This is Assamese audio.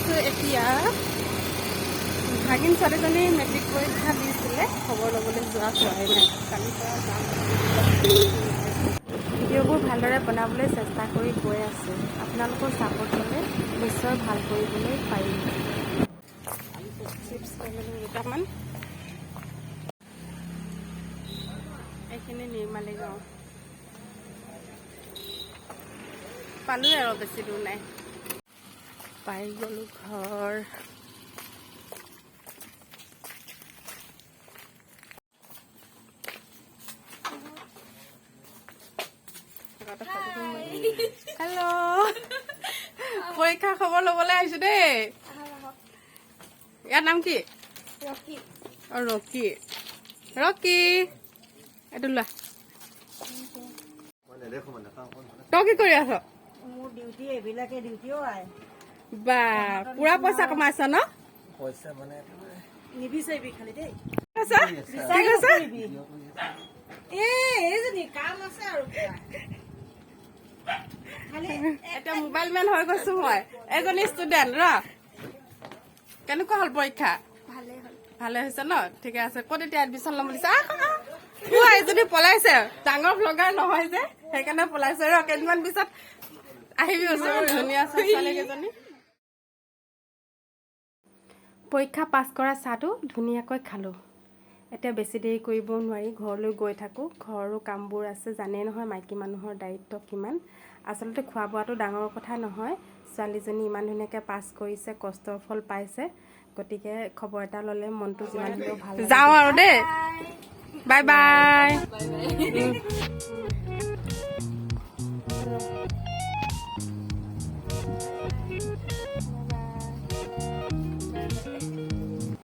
আছোঁ এতিয়া ভাগিন ছোৱালীজনী মেট্ৰিক পৰীক্ষা দিছিলে খবৰ ল'বলৈ যোৱা হোৱাই নাই কালিৰ পৰা যাম ভিডিঅ'বোৰ ভালদৰে বনাবলৈ চেষ্টা কৰি গৈ আছোঁ আপোনালোকৰ ছাপোৰ্ট হ'লে নিশ্চয় ভাল কৰিবলৈ পাৰিম চিপছ লৈ দুটামান এইখিনি নিৰ্মালি গাঁও পালোঁ আৰু বেছি দূৰ নাই পাই গ'লোঁ ঘৰ হেল্ল' পৰীক্ষা খবৰ ল'বলৈ আহিছোঁ দেই ইয়াৰ নাম কি অঁ ৰকি ৰকি এইটো লোৱা তই কি কৰি আছ মোৰ ডিউটি এইবিলাকে ডিউটিও আই বা পুৰা পইচা কমাইছ ন পইচা মানে নিবিচাৰিবি খালি দেই এইজনী কাম আছে আৰু এতিয়া মোবাইল মেন হৈ গৈছো মই এজনী ষ্টুডেণ্ট ৰ কেনেকুৱা হ'ল পৰীক্ষা ভালে হৈছে ন ঠিকে আছে ক'ত এতিয়া এডমিশ্যন ল'ম বুলিছে এজনী পলাইছে ডাঙৰ ব্লগাৰ নহয় যে সেইকাৰণে পলাইছে ৰ কেইদিনমান পিছত আহিবি ওচৰত ধুনীয়া ছোৱালীকেইজনী পৰীক্ষা পাছ কৰা চাহটো ধুনীয়াকৈ খালোঁ এতিয়া বেছি দেৰি কৰিব নোৱাৰি ঘৰলৈ গৈ থাকোঁ ঘৰৰো কামবোৰ আছে জানেই নহয় মাইকী মানুহৰ দায়িত্ব কিমান আচলতে খোৱা বোৱাটো ডাঙৰ কথা নহয় ছোৱালীজনী ইমান ধুনীয়াকৈ পাছ কৰিছে কষ্টৰ ফল পাইছে গতিকে খবৰ এটা ল'লে মনটো যিমান হ'লেও ভাল যাওঁ আৰু দেই বাই বাই